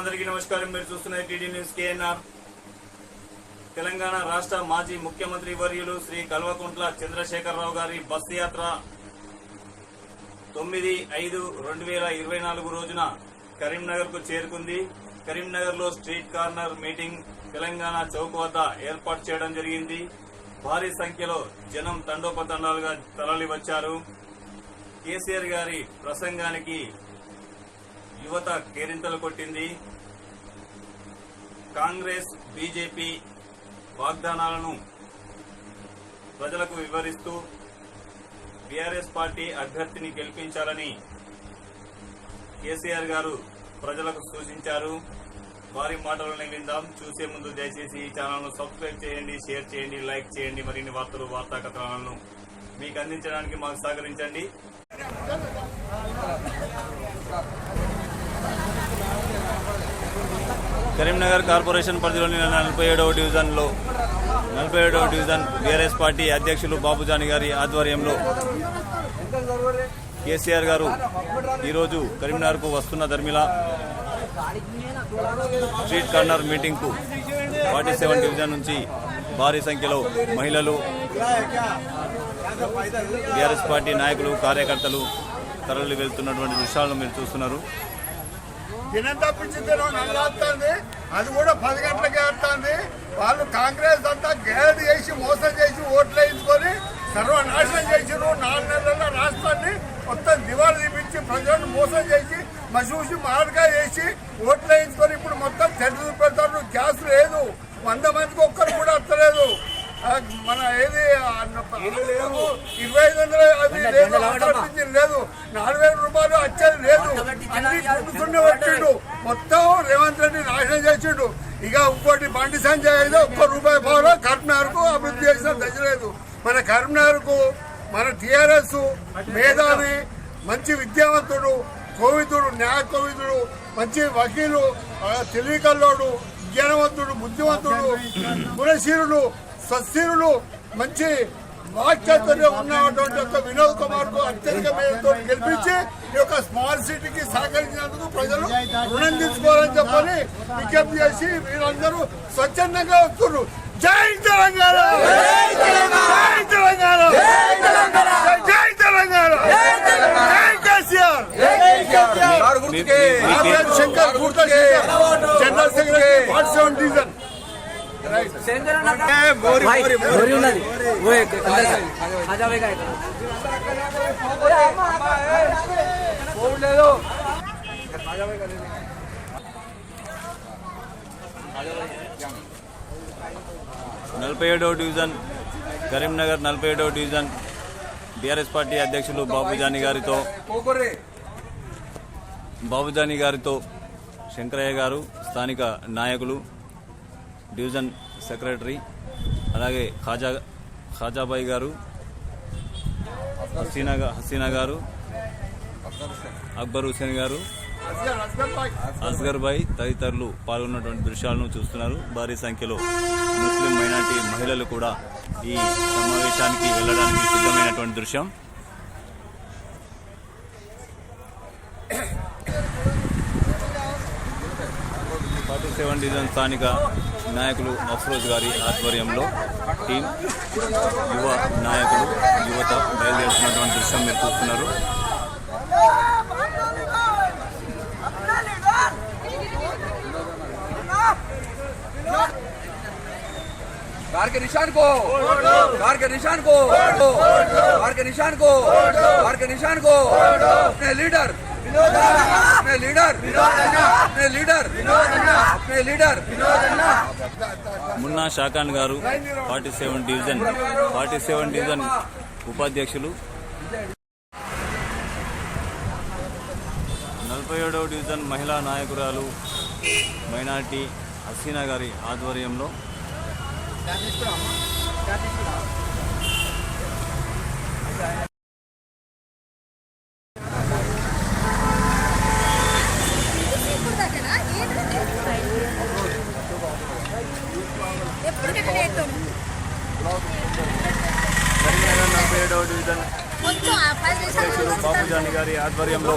అందరికీ నమస్కారం. మీరు చూస్తున్న టీడీ న్యూస్ కేఎన్ఆర్. తెలంగాణ రాష్ట్ర మాజీ ముఖ్యమంత్రి వర్యులు శ్రీ కల్వకుంట్ల చంద్రశేఖరరావు గారి బస్సు యాత్ర 9/5/2024 రోజున కరీంనగర్ కు చేరుకుంది. కరీంనగర్ లో street corner meeting Telangana Chowk వద్ద ఏర్పాటు చేయడం జరిగింది. భారీ సంఖ్యలో జనం తండోపతండాలుగా తరలి వచ్చారు. కేసీఆర్ గారి ప్రసంగానికి యువత కేరింతలు కొట్టింది. కాంగ్రెస్ బీజేపీ వాగ్దానాలను ప్రజలకు వివరిస్తూ బీఆర్ఎస్ పార్టీ అభ్యర్థిని గెలిపించాలని కేసీఆర్ గారు ప్రజలకు సూచించారు. వారి మాటలను విందాం. చూసే ముందు దయచేసి ఈ ఛానల్ ను సబ్స్క్రైబ్ చేయండి, షేర్ చేయండి, లైక్ చేయండి. మరిన్ని వార్తలు, వార్తా కథనాలను మీకు అందించడానికి మాకు సహకరించండి. కరీంనగర్ కార్పొరేషన్ పరిధిలోని 47వ డివిజన్ బీఆర్ఎస్ పార్టీ అధ్యక్షులు బాబుజాని గారి ఆధ్వర్యంలో కేసీఆర్ గారు ఈరోజు కరీంనగర్ కు వస్తున్న ధర్మిలా స్ట్రీట్ కార్నర్ మీటింగ్ కు 47 డివిజన్ నుంచి భారీ సంఖ్యలో మహిళలు, బీఆర్ఎస్ పార్టీ నాయకులు, కార్యకర్తలు తరలి వెళ్తున్నటువంటి దృశ్యాలను మీరు చూస్తున్నారు. దినం తప్పించింది నల్లాస్తుంది, అది కూడా 10 గంటలకే వస్తుంది. వాళ్ళు కాంగ్రెస్ అంతా గేడ్ చేసి మోసం చేసి ఓట్లు వేయించుకొని సర్వనాశనం చేసిరు. 4 నెలల రాష్ట్రాన్ని మొత్తం దివాళ తీపించి ప్రజలను మోసం చేసి మసూసి మామిడికాయ చేసి ఓట్లు వేయించుకొని ఇప్పుడు మొత్తం చెట్లు పెడతారు. గ్యాస్ లేదు, 100 మందికి ఒక్కరు కూడా వస్తలేదు. మన ఏది 2500 అది లేదు, లేదు, 4000 రూపాయలు వచ్చేది లేదు. అన్ని కూర్చుండి పెట్టిండు. మొత్తం రేవంత్ రెడ్డి నాశనం చేసిండు. ఇక ఇంకోటి బండి సంజయ్ అయితే ₹1 పోలో కరీంనగర్ కు అభివృద్ధి చేసిన దశ లేదు. మన కరీంనగర్ కు మన టీఆర్ఎస్ మేధావి, మంచి విద్యావంతుడు, కోవిదుడు, న్యాయ కోవిదుడు, మంచి వకీలు, తెలివికల్లోడు, విజ్ఞానవంతుడు, బుద్ధివంతుడు, గుణశీలుడు, స్వశీలుడు, మంచి వాక్చాతుర్యం ఉన్నటువంటి ఒక వినోద్ కుమార్ కు అత్యధిక మేరతో గెలిపించి ఈ యొక్క స్మార్ట్ సిటీకి సహకరించినందుకు ప్రజలు రుణం తీసుకోవాలని చెప్పని విజ్ఞప్తి చేసి వీరందరూ స్వచ్ఛందంగా వస్తున్నారు. జై Telangana, Jai Telangana, Jai Telangana, Jai KCR. Shankar general secretary 47 division. Division Karimnagar 47వ డివిజన్ బీఆర్ఎస్ పార్టీ అధ్యక్షులు బాబుజాని గారితో శంకరయ్య గారు, స్థానిక నాయకులు, డివిజన్ సెక్రటరీ, అలాగే ఖాజాబాయి గారు, హసీనా గారు, అక్బర్ హుసేన్ గారు, అస్గర్ భాయ్ తదితరులు పాల్గొన్నటువంటి దృశ్యాలను చూస్తున్నారు. భారీ సంఖ్యలో ముస్లిం మైనార్టీ మహిళలు కూడా ఈ సమావేశానికి వెళ్లడానికి సిద్ధమైనటువంటి దృశ్యం. డివిజన్ స్థానిక నాయకులు అఫ్రోజ్ గారి ఆధ్వర్యంలో టీం, యువ నాయకులు, యువత బయలుదేరుతున్నటువంటి దృశ్యం మీరు చూస్తున్నారు. कार के निशान को, कार के निशान को, कार के निशान को, कार के निशान को, अपने लीडर, अपने लीडर, अपने लीडर, अपने लीडर. మున్నా షాకాన్ గారు 47 డివిజన్ ఉపాధ్యక్షులు. 47వ డివిజన్ మహిళా నాయకురాలు మైనార్టీ హసీనా గారి ఆధ్వర్యంలో బాబుజాని గారి ఆధ్వర్యంలో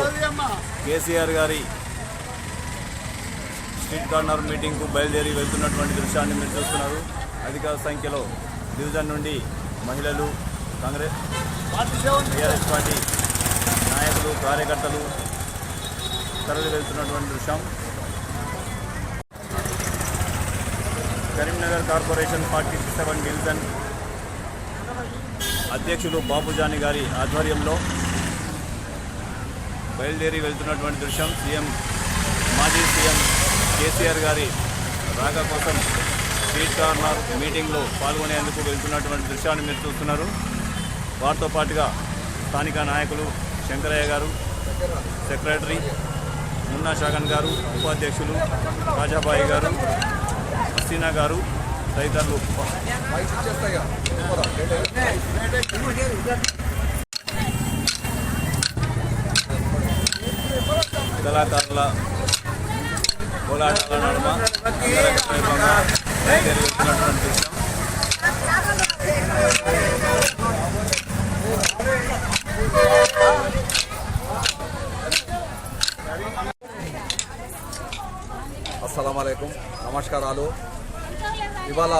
కేసీఆర్ గారి స్ట్రీట్ కార్నర్ మీటింగ్కు బయలుదేరి వెళ్తున్నటువంటి దృశ్యాన్ని మీరు చూస్తున్నారు. అధిక సంఖ్యలో డివిజన్ నుండి మహిళలు, కాంగ్రెస్ టీఆర్ఎస్ పార్టీ నాయకులు, కార్యకర్తలు తరలి వెళ్తున్నటువంటి దృశ్యం. కరీంనగర్ కార్పొరేషన్ 47 డివిజన్ అధ్యక్షులు బాబుజాని గారి ఆధ్వర్యంలో బయలుదేరి వెళ్తున్నటువంటి దృశ్యం. మాజీ సీఎం కేసీఆర్ గారి రాక కోసం స్ట్రీట్ కార్నర్ మీటింగ్లో పాల్గొనేందుకు వెళ్తున్నటువంటి దృశ్యాన్ని మీరు చూస్తున్నారు. వారితో పాటుగా స్థానిక నాయకులు శంకరయ్య గారు, సెక్రటరీ మున్నా షాగన్ గారు, ఉపాధ్యక్షులు రాజాబాయి గారు, హసీనా గారు తదితరులు కళాకారుల కోలాటాల నడుమ వెళ్తున్నటువంటి దృశ్యం. అస్సలాము అలైకుం, నమస్కారాలు. ఇవాళ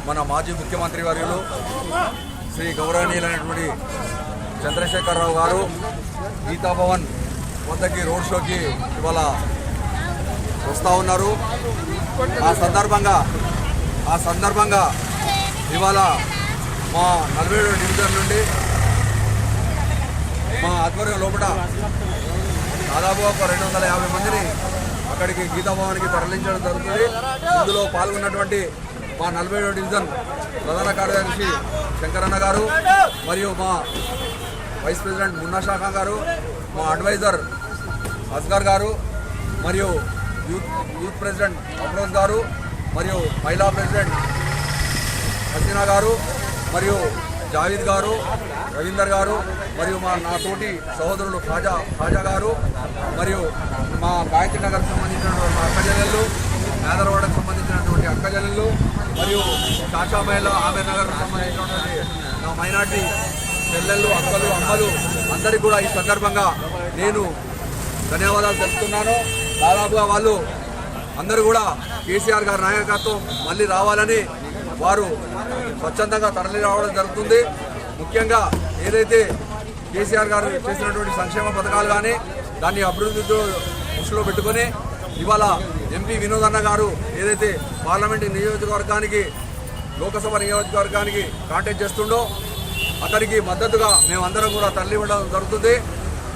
మన మాజీ ముఖ్యమంత్రి వర్యులు శ్రీ గౌరవనీయులైనటువంటి చంద్రశేఖరరావు గారు గీతాభవన్ వద్దకి రోడ్ షోకి ఇవాళ వస్తూ ఉన్నారు. ఆ సందర్భంగా ఇవాళ మా 47 డివిజన్ నుండి మా ఆధ్వర్యం లోపల దాదాపు ఒక 250 మందిని అక్కడికి గీతాభవన్కి తరలించడం జరుగుతుంది. ఇందులో పాల్గొన్నటువంటి మా 47 డివిజన్ ప్రధాన కార్యదర్శి శంకరన్న గారు, మరియు మా వైస్ ప్రెసిడెంట్ మున్నా షాఖా గారు, మా అడ్వైజర్ అస్గర్ గారు, మరియు యూత్ ప్రెసిడెంట్ అఫ్రోజ్ గారు, మరియు మహిళా ప్రెసిడెంట్ హసీనా గారు, మరియు జావీద్ గారు, రవీందర్ గారు, మరియు నా తోటి సహోదరులు ఖాజా గారు, మరియు మా గాయత్రి నగర్కి సంబంధించినటువంటి మా అక్కజల్లెళ్ళు, మేదరవాడకు సంబంధించినటువంటి అక్కజల్లెళ్ళు, మరియు షాషా మహిళ ఆమెర్ నగర్కు సంబంధించినటువంటి నా మైనార్టీ చెల్లెళ్ళు, అక్కలు, అమ్మలు అందరికీ కూడా ఈ సందర్భంగా నేను ధన్యవాదాలు తెలుపుతున్నాను. దాదాపుగా వాళ్ళు అందరూ కూడా కేసీఆర్ గారి నాయకత్వం మళ్ళీ రావాలని వారు స్వచ్ఛందంగా తరలి రావడం జరుగుతుంది. ముఖ్యంగా ఏదైతే కేసీఆర్ గారు చేసినటువంటి సంక్షేమ పథకాలు కానీ దాన్ని అభివృద్ధితో దృష్టిలో పెట్టుకొని ఇవాళ ఎంపీ వినోద్ అన్న గారు ఏదైతే పార్లమెంటు నియోజకవర్గానికి, లోకసభ నియోజకవర్గానికి కాంటాక్ట్ చేస్తుండో అతనికి మద్దతుగా మేమందరం కూడా తరలి ఇవ్వడం జరుగుతుంది.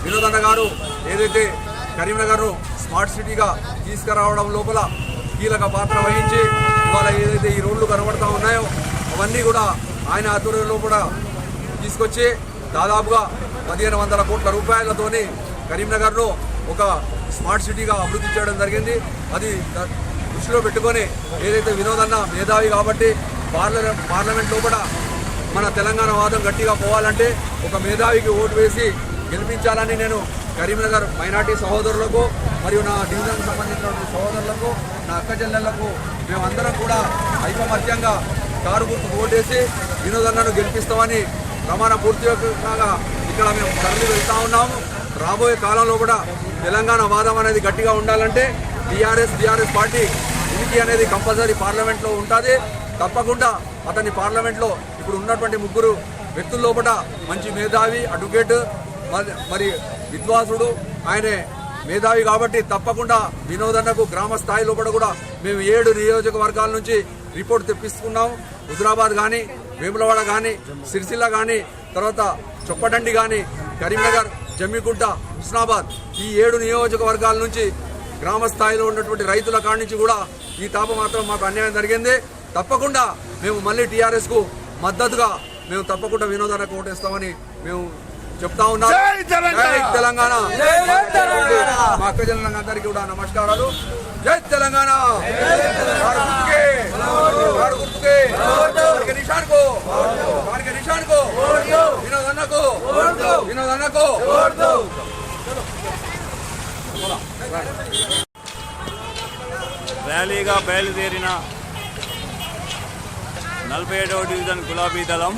వినోద్ అన్న గారు ఏదైతే కరీంనగర్ను స్మార్ట్ సిటీగా తీసుకురావడం లోపల కీలక పాత్ర వహించి ఇవాళ ఏదైతే ఈ రోడ్లు కనబడతా ఉన్నాయో అవన్నీ కూడా ఆయన ఆధ్వర్యంలో కూడా తీసుకొచ్చి దాదాపుగా 1500 కోట్ల రూపాయలతోని కరీంనగర్ను ఒక స్మార్ట్ సిటీగా అభివృద్ధి చేయడం జరిగింది. అది దృష్టిలో పెట్టుకొని ఏదైతే వినోదన్న మేధావి కాబట్టి పార్లమెంట్ లోపల మన తెలంగాణ వాదం గట్టిగా పోవాలంటే ఒక మేధావికి ఓటు వేసి గెలిపించాలని నేను కరీంనగర్ మైనార్టీ సహోదరులకు మరియు నా డివిజన్కు సంబంధించినటువంటి సహోదరులకు, నా అక్క చెల్లెళ్లకు మేమందరం కూడా ఐకమత్యంగా కారు గుర్తుకు ఓటేసి వినోదన్నను గెలిపిస్తామని ప్రమాణ పూర్తిగా ఇక్కడ మేము తరలి వెళ్తా ఉన్నాము. రాబోయే కాలంలో కూడా తెలంగాణ వాదం అనేది గట్టిగా ఉండాలంటే టీఆర్ఎస్ పార్టీ ఉనికి అనేది కంపల్సరీ పార్లమెంట్లో ఉంటుంది. తప్పకుండా అతన్ని పార్లమెంట్లో ఇప్పుడు ఉన్నటువంటి 3 వ్యక్తుల లోపల మంచి మేధావి, అడ్వకేట్, మరి విద్వాసుడు, ఆయనే మేధావి కాబట్టి తప్పకుండా వినోదన్నకు గ్రామ స్థాయి లోపల కూడా మేము 7 నియోజకవర్గాల నుంచి రిపోర్ట్ తెప్పిస్తున్నాం. హుజరాబాద్ కానీ, వేములవాడ కానీ, సిరిసిల్ల కానీ, తర్వాత చొప్పదండి కానీ, కరీంనగర్, జమ్మికుంట, హుస్నాబాద్ ఈ 7 నియోజకవర్గాల నుంచి గ్రామ స్థాయిలో ఉన్నటువంటి రైతుల కాడి నుంచి కూడా ఈ తాప మాత్రం మాకు అన్యాయం జరిగింది. తప్పకుండా మేము మళ్ళీ టీఆర్ఎస్కు మద్దతుగా మేము తప్పకుండా వినోదానికి ఓటేస్తామని మేము చెప్తా ఉన్నాం. జై తెలంగాణ. మా అక్క తెలంగాణ కూడా నమస్కారాలు. జై తెలంగాణ. వినోదన్నకు ర్యాలీగా బయలుదేరిన 47వ డివిజన్ గులాబీ దళం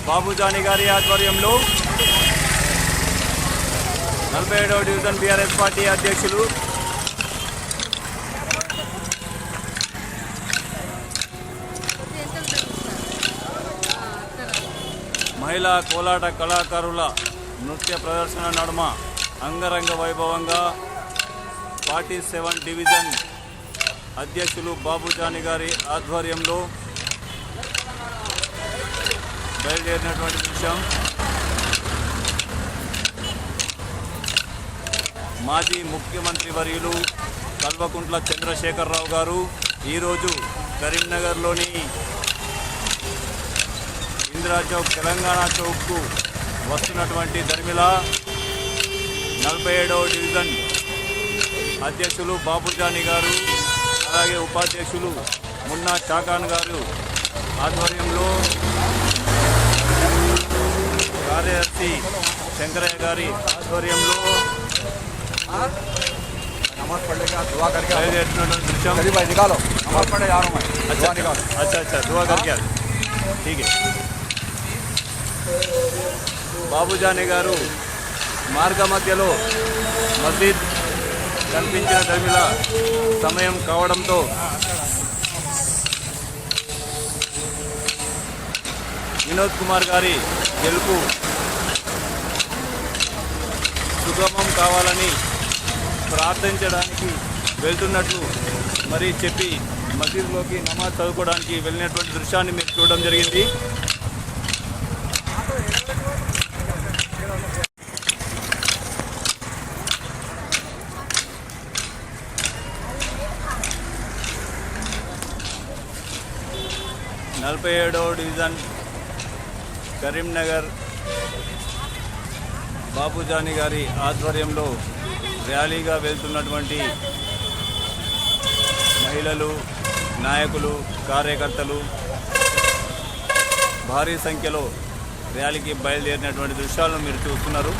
బాబుజాని గారి ఆధ్వర్యంలో 47వ డివిజన్ బీఆర్ఎస్ పార్టీ అధ్యక్షులు మహిళా కోలాట కళాకారుల నృత్య ప్రదర్శన నడుమ అంగరంగ వైభవంగా 47 డివిజన్ అధ్యక్షులు బాబుజాని గారి ఆధ్వర్యంలో బయలుదేరినటువంటి విషయం. మాజీ ముఖ్యమంత్రి వర్యులు కల్వకుంట్ల చంద్రశేఖరరావు గారు ఈరోజు కరీంనగర్లోని ఇందిరా చౌక్ తెలంగాణ చౌక్కు వస్తున్నటువంటి దర్మిలా 47వ డివిజన్ అధ్యక్షులు బాబుజాని గారు అలాగే ఉపాధ్యక్షులు మున్నా షాఖాన్ గారు ఆధ్వర్యంలో కార్యదర్శి శంకరయ్య గారి ఆధ్వర్యంలో नमाज पढ़ने का दुआ करके బయలుదేరుతున్నటువంటి దృశ్యం. गरीब भाई निकालो नमाज पढ़ने जा रहा हूँ मैं दुआ निकालो अच्छा दुआ करके आ ठीक है. బాబుజాని గారు మార్గ మధ్యలో మస్జిద్ కనిపించిన దర్మిలా సమయం కావడంతో వినోద్ కుమార్ గారి గెలుపు సుగమం కావాలని ప్రార్థించడానికి వెళ్తున్నట్లు మరి చెప్పి మసీదులోకి నమాజ్ చదువుకోవడానికి వెళ్ళినటువంటి దృశ్యాన్ని మీరు చూడడం జరిగింది. నలభై 47వ డివిజన్ కరీంనగర్ బాబుజాని గారి ఆధ్వర్యంలో ర్యాలీగా వెళ్తున్నటువంటి మహిళలు, నాయకులు, కార్యకర్తలు భారీ సంఖ్యలో ర్యాలీకి బయలుదేరినటువంటి దృశ్యాలను మీరు చూస్తున్నారు.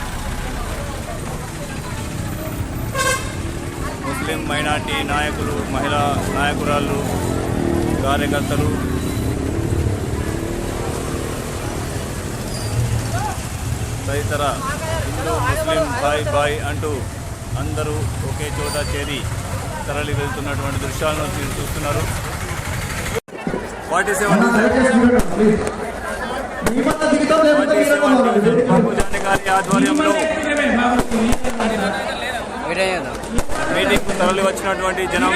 ముస్లిం మైనార్టీ నాయకులు, మహిళా నాయకురాళ్ళు, కార్యకర్తలు తదితర హిందూ ముస్లిం బాయ్ అంటూ అందరూ ఒకే చోట చేరి తరలి వెళ్తున్నటువంటి దృశ్యాలను మీరు చూస్తున్నారు. 47 బాబుజాని గారి ఆధ్వర్యంలో మీటింగ్కు తరలి వచ్చినటువంటి జనం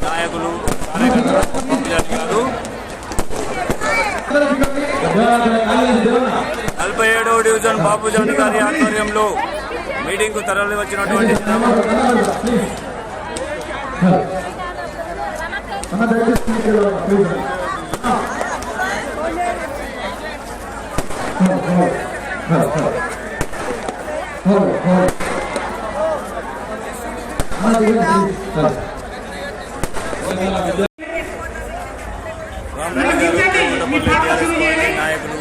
నాయకులు, కార్యకర్తలు 47వ డివిజన్ బాబుజాని గారి ఆధ్వర్యంలో మీటింగ్కు తరలి వచ్చినటువంటి నాయకులు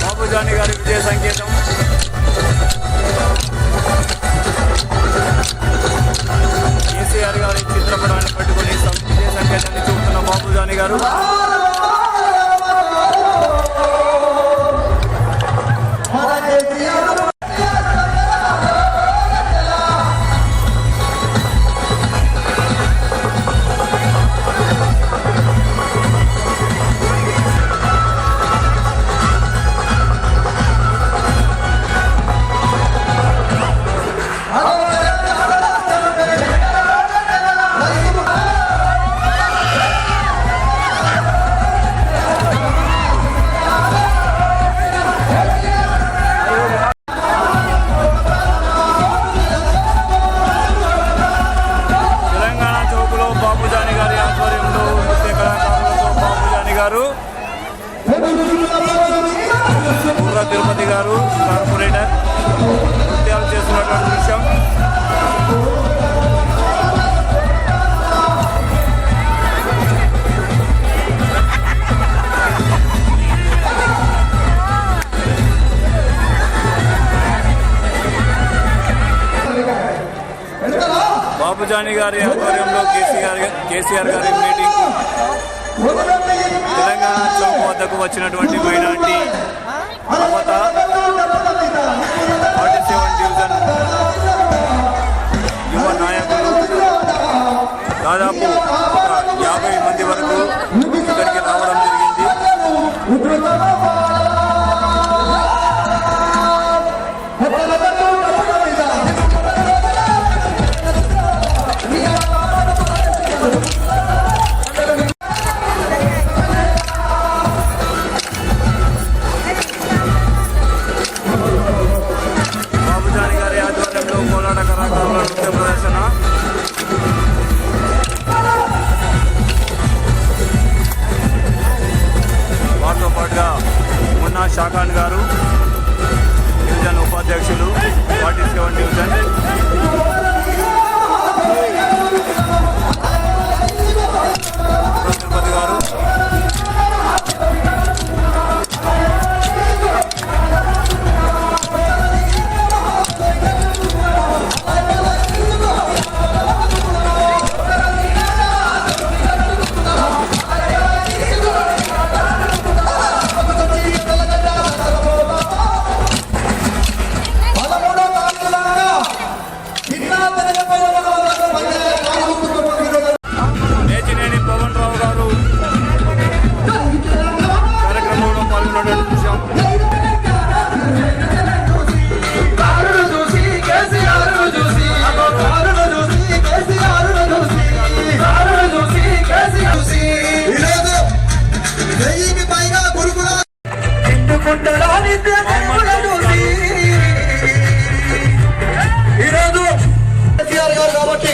బాబుజాని గారి విజయ సంకేతం. కేసీఆర్ గారి చిత్రపటాన్ని పట్టుకుని విజయ సంకేతాన్ని చూపుతున్న బాబుజాని గారు తిరుపతి గారు కార్పొరేటర్ నృత్యాలు చేస్తున్నటువంటి దృశ్యం. బాబుజాని గారి ఆధ్వర్యంలో కేసీఆర్ గారి మీటింగ్ తెలంగాణ చౌక్ వద్దకు వచ్చినటువంటి మైనార్టీ మమత 47 డివిజన్ యువ నాయకులు దాదాపు 50 మంది వరకు ఇక్కడికి రావడం జరిగింది. బాబుజాని గారి ఆధ్వర్యంలో కోలాట కళాకారుల నృత్య ప్రదర్శన. వారితో పాటుగా మున్నా షాఖాన్ గారు డివిజన్ ఉపాధ్యక్షులు 47 డివిజన్, తిరుపతి గారు, నేచినేని పవన్ రావు గారు కార్యక్రమంలో పాల్గొన్నటువంటి విషయం. కాబట్టి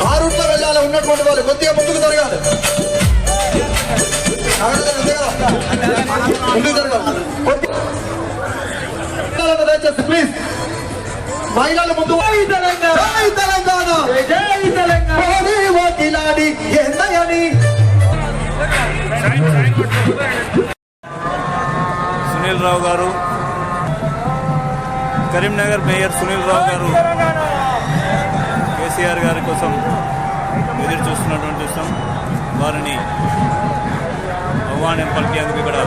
ఆ రూట్లో వెళ్ళాలి. ఉన్నటువంటి వాళ్ళు కొద్దిగా ముందుకు జరగాలి. దయచేసి ప్లీజ్ మహిళలు ముందు. సునీల్ రావు గారు, కరీంనగర్ మేయర్ సునీల్ రావు గారు కేసీఆర్ గారి కోసం ఎదురు చూస్తున్నటువంటి చూస్తాం. వారిని ఆహ్వానం పలికేందుకు ఇక్కడ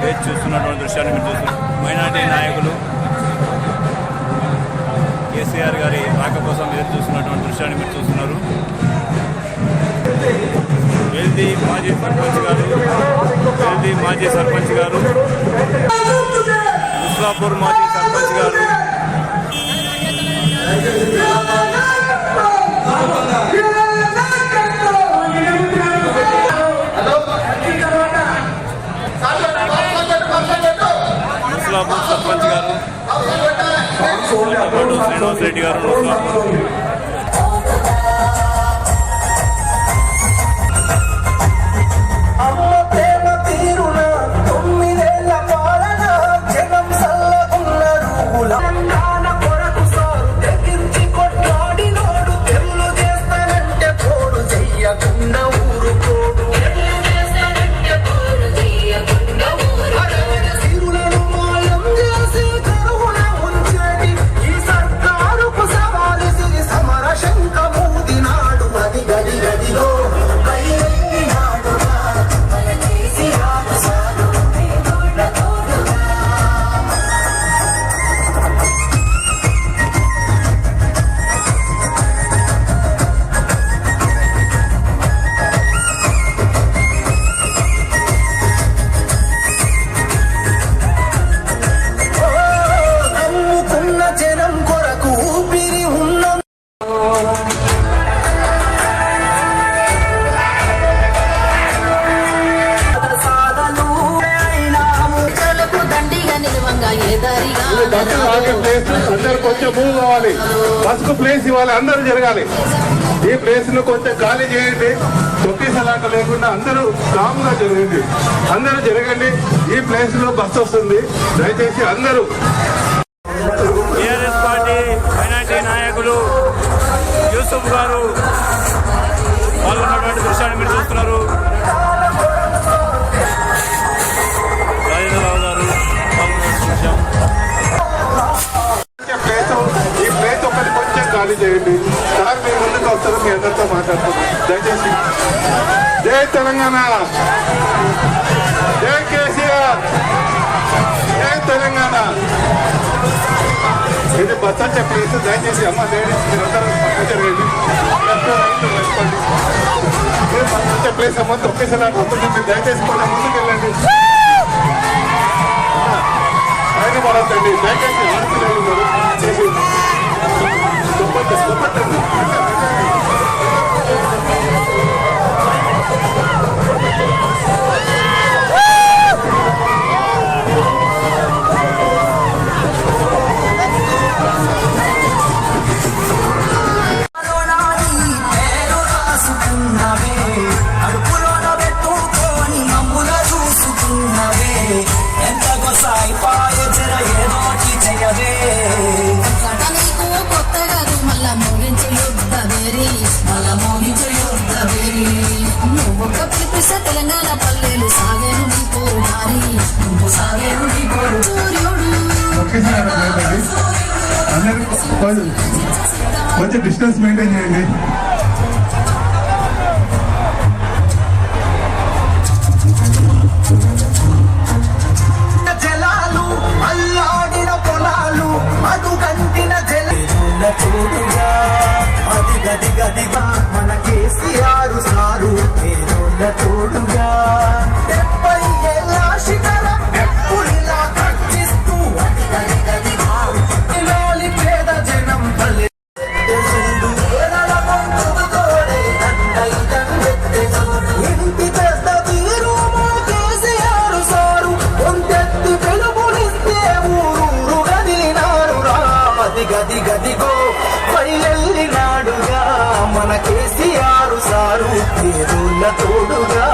వేచి చూస్తున్నటువంటి దృశ్యాన్ని మీరు చూస్తున్నారు. మైనార్టీ నాయకులు కేసీఆర్ గారి రాక కోసం ఎదురు చూస్తున్నటువంటి దృశ్యాన్ని మీరు చూస్తున్నారు. వెల్ది మాజీ సర్పంచ్ గారు, ముస్లాపూర్ మాజీ సర్పంచ్ గారు, ముస్లాపూర్ సర్పంచ్ గారు, శ్రీనివాస్ రెడ్డి గారు, ముస్లాపూర్ అందరు కొంచెం మూవ్ కావాలి. బస్ కు ప్లేస్ ఇవ్వాలి. అందరూ జరగాలి. ఈ ప్లేస్ ను కొంచెం ఖాళీ చేయండి. తొక్కిసలాట లేకుండా అందరూ కామ్గా జరగండి. అందరూ జరగండి. ఈ ప్లేస్ లో బస్సు వస్తుంది. దయచేసి అందరూ. టీఆర్ఎస్ పార్టీ మైనార్టీ నాయకులు యూసుఫ్ గారు పాల్గొన్నటువంటి దృశ్యాన్ని మీరు చూస్తున్నారు. రాజేంద్రరావు గారు పాల్గొన్న దృశ్యం. ఈ ప్లేస్ ఒకటి కొంచెం ఖాళీ చేయండి. సార్ మీ ముందుకు వస్తారు, మీ అందరితో మాట్లాడుతున్నాం. దయచేసి జై తెలంగాణ, జై కేసీఆర్, జై తెలంగాణ. ఇది బస్ వచ్చే ప్లేస్. దయచేసి అమ్మ లేడీస్ మీరందరూ పక్కన జరగండి. బస్ వచ్చే ప్లేస్ అమ్మ తొక్కేసేలా ఉంటుంది. దయచేసి కొంచెం ముందుకు వెళ్ళండి. ఆయన పడద్దండి దయచేసి. ఆడుతున్నారు చేసి దుప్పట్టండి. తెలంగాణ పల్లెలు సాగేను నీ పోరారి నువ్వు సాగేను నీ కొంచెం డిస్టెన్స్ మెయింటైన్ చేయండి. జలాలు అల్లాడిన పొలాలు మధు కంటిన జల చూడుగా అది గది గదిగా మన కేసీఆర్ సారు పేరుల తోడుగా 70 ఏళ్ళ శిఖరం ఎప్పుడిలా ఖర్చిస్తూ అది గది గదిగా ఇలాలి పేద జనం పల్లె ఇంటి పెద్ద తీరు కేసీఆర్ సారు కొంచెత్తి పెలుపునిస్తే ఊరూరు గదిలినారు రా అది గది గదిగో బయలెళ్ళినాడుగా మన కేసీఆర్ సారు పేరుల తోడుగా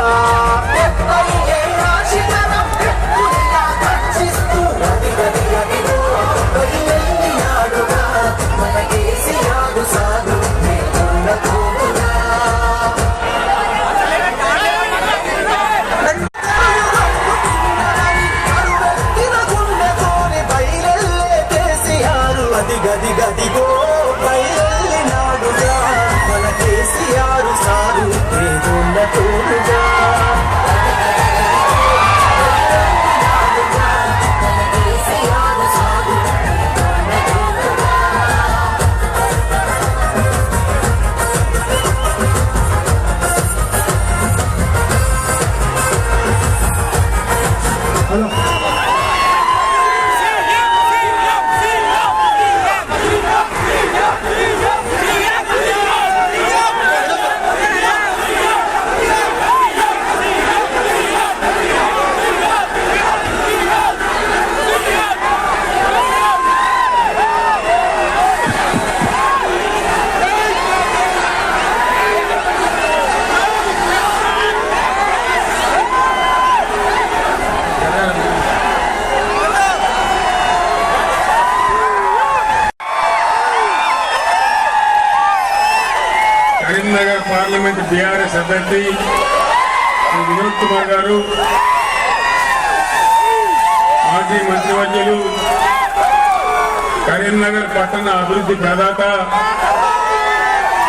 బయలెళ్ళినాడుగా మన కేసీఆర్ సారు పేరుల తోడుగా అది గది గదిగో బయలునాడుగా మన కేసీఆర్ సారు పేరున్న తోడుగా కరీంనగర్ పార్లమెంట్ బీఆర్ఎస్ అభ్యర్థి వినోద్ కుమార్ గారు, మాజీ మంత్రివర్యులు, కరీంనగర్ పట్టణ అభివృద్ధి ప్రదాత,